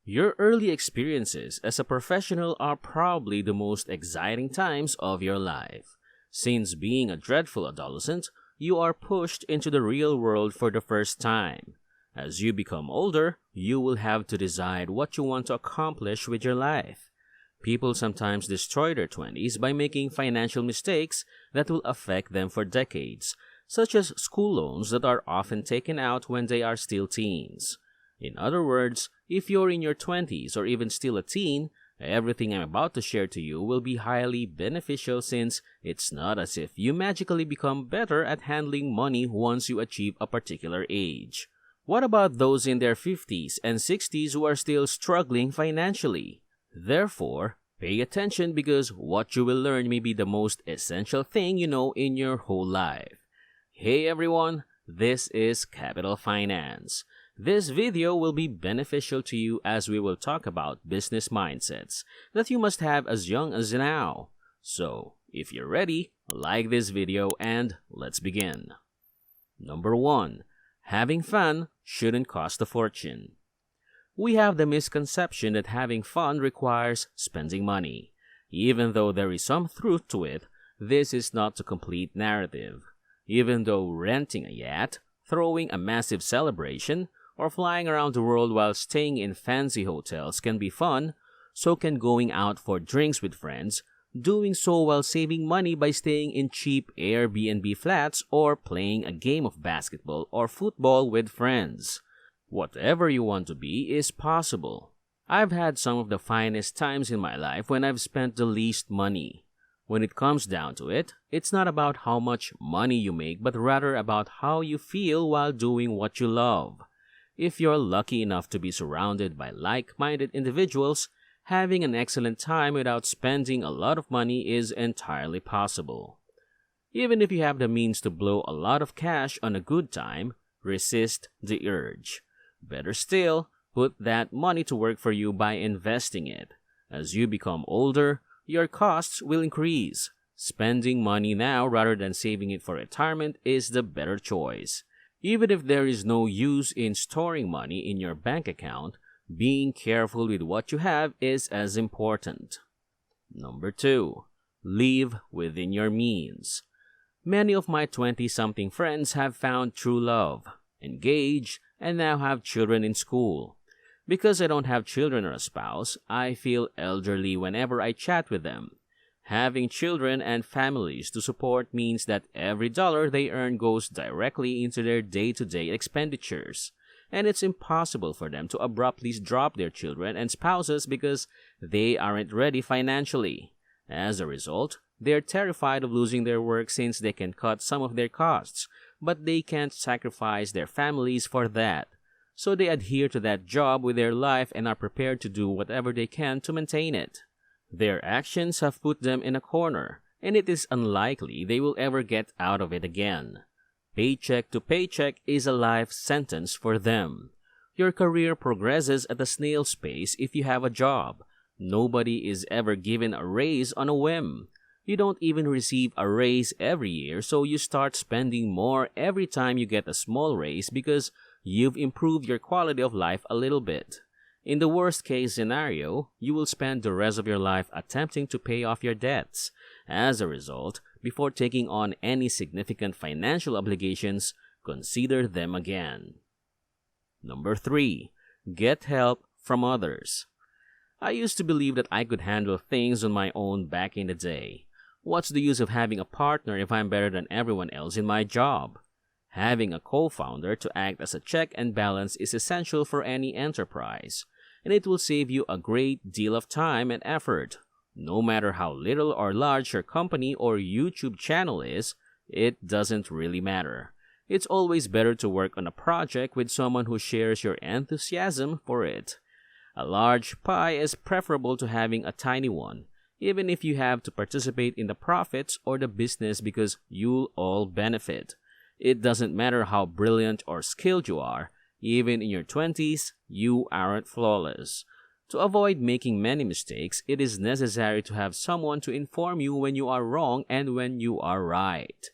Your early experiences as a professional are probably the most exciting times of your life. Since being a dreadful adolescent, you are pushed into the real world for the first time. As you become older, you will have to decide what you want to accomplish with your life. People sometimes destroy their 20s by making financial mistakes that will affect them for decades, such as school loans that are often taken out when they are still teens. In other words, if you're in your 20s or even still a teen, everything I'm about to share to you will be highly beneficial since it's not as if you magically become better at handling money once you achieve a particular age. What about those in their 50s and 60s who are still struggling financially? Therefore, pay attention because what you will learn may be the most essential thing you know in your whole life. Hey everyone, this is Capital Finance. This video will be beneficial to you as we will talk about business mindsets that you must have as young as now. So, if you're ready, like this video and let's begin. Number 1. Having fun shouldn't cost a fortune. We have the misconception that having fun requires spending money. Even though there is some truth to it, this is not the complete narrative. Even though renting a yacht, throwing a massive celebration, or flying around the world while staying in fancy hotels can be fun, so can going out for drinks with friends, doing so while saving money by staying in cheap Airbnb flats or playing a game of basketball or football with friends. Whatever you want to be is possible. I've had some of the finest times in my life when I've spent the least money. When it comes down to it, it's not about how much money you make but rather about how you feel while doing what you love. If you're lucky enough to be surrounded by like-minded individuals, having an excellent time without spending a lot of money is entirely possible. Even if you have the means to blow a lot of cash on a good time, resist the urge. Better still, put that money to work for you by investing it. As you become older, your costs will increase. Spending money now rather than saving it for retirement is the better choice. Even if there is no use in storing money in your bank account, being careful with what you have is as important. Number 2. Live within your means. Many of my 20-something friends have found true love, engaged, and now have children in school. Because I don't have children or a spouse, I feel elderly whenever I chat with them. Having children and families to support means that every dollar they earn goes directly into their day-to-day expenditures, and it's impossible for them to abruptly drop their children and spouses because they aren't ready financially. As a result, they're terrified of losing their work since they can cut some of their costs, but they can't sacrifice their families for that. So they adhere to that job with their life and are prepared to do whatever they can to maintain it. Their actions have put them in a corner, and it is unlikely they will ever get out of it again. Paycheck to paycheck is a life sentence for them. Your career progresses at a snail's pace if you have a job. Nobody is ever given a raise on a whim. You don't even receive a raise every year, so you start spending more every time you get a small raise because you've improved your quality of life a little bit. In the worst case scenario, you will spend the rest of your life attempting to pay off your debts. As a result, before taking on any significant financial obligations, consider them again. Number 3. Get help from others. I used to believe that I could handle things on my own back in the day. What's the use of having a partner if I'm better than everyone else in my job? Having a co-founder to act as a check and balance is essential for any enterprise, and it will save you a great deal of time and effort. No matter how little or large your company or YouTube channel is, it doesn't really matter. It's always better to work on a project with someone who shares your enthusiasm for it. A large pie is preferable to having a tiny one, even if you have to participate in the profits or the business because you'll all benefit. It doesn't matter how brilliant or skilled you are, even in your 20s, you aren't flawless. To avoid making many mistakes, it is necessary to have someone to inform you when you are wrong and when you are right.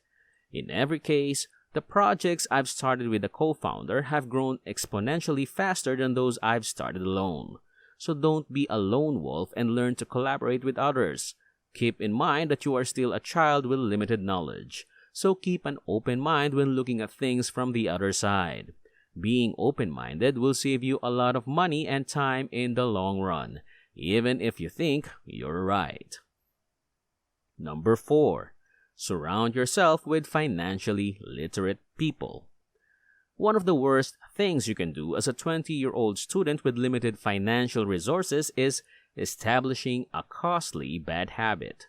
In every case, the projects I've started with a co-founder have grown exponentially faster than those I've started alone. so don't be a lone wolf and learn to collaborate with others. Keep in mind that you are still a child with limited knowledge, so keep an open mind when looking at things from the other side. Being open-minded will save you a lot of money and time in the long run, even if you think you're right. Number 4. Surround yourself with financially literate people. One of the worst things you can do as a 20-year-old student with limited financial resources is establishing a costly bad habit.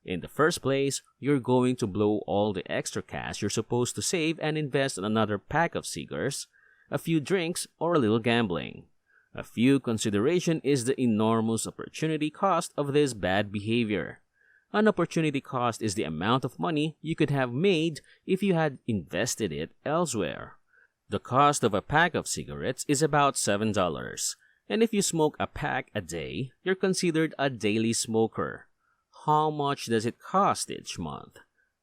In the first place, you're going to blow all the extra cash you're supposed to save and invest in another pack of cigars, a few drinks, or a little gambling. A few consideration is the enormous opportunity cost of this bad behavior. An opportunity cost is the amount of money you could have made if you had invested it elsewhere. The cost of a pack of cigarettes is about $7, and if you smoke a pack a day, you're considered a daily smoker. How much does it cost each month?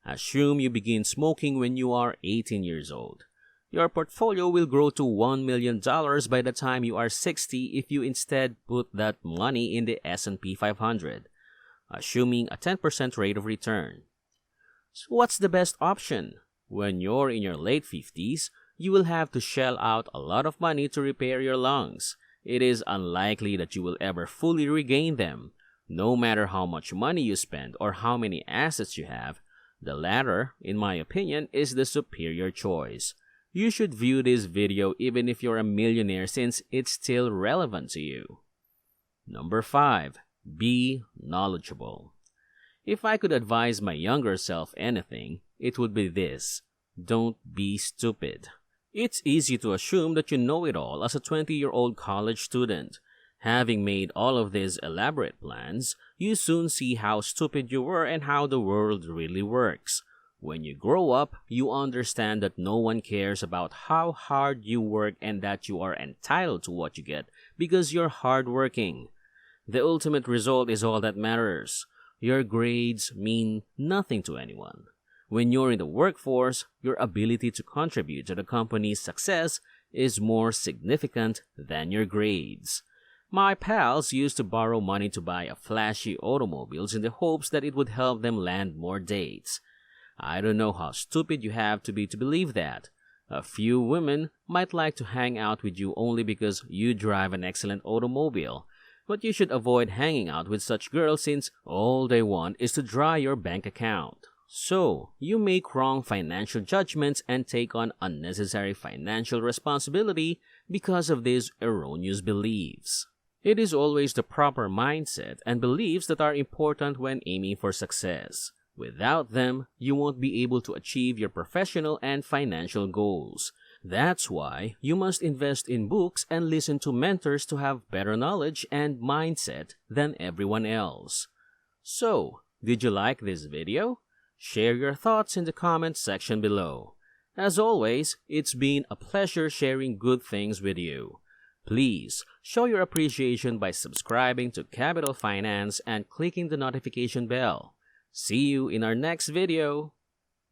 Assume you begin smoking when you are 18 years old. Your portfolio will grow to $1 million by the time you are 60 if you instead put that money in the S&P 500, assuming a 10% rate of return. So what's the best option? When you're in your late 50s, you will have to shell out a lot of money to repair your lungs. It is unlikely that you will ever fully regain them. No matter how much money you spend or how many assets you have, the latter, in my opinion, is the superior choice. You should view this video even if you're a millionaire since it's still relevant to you. Number 5. Be knowledgeable. If I could advise my younger self anything, it would be this: don't be stupid. It's easy to assume that you know it all as a 20-year-old college student. Having made all of these elaborate plans, you soon see how stupid you were and how the world really works. When you grow up, you understand that no one cares about how hard you work and that you are entitled to what you get because you're hardworking. The ultimate result is all that matters. Your grades mean nothing to anyone. When you're in the workforce, your ability to contribute to the company's success is more significant than your grades. My pals used to borrow money to buy a flashy automobiles in the hopes that it would help them land more dates. I don't know how stupid you have to be to believe that. A few women might like to hang out with you only because you drive an excellent automobile, but you should avoid hanging out with such girls since all they want is to dry your bank account. So, you make wrong financial judgments and take on unnecessary financial responsibility because of these erroneous beliefs. It is always the proper mindset and beliefs that are important when aiming for success. Without them, you won't be able to achieve your professional and financial goals. That's why you must invest in books and listen to mentors to have better knowledge and mindset than everyone else. So, did you like this video? Share your thoughts in the comments section below. As always, it's been a pleasure sharing good things with you. Please show your appreciation by subscribing to Capital Finance and clicking the notification bell. See you in our next video.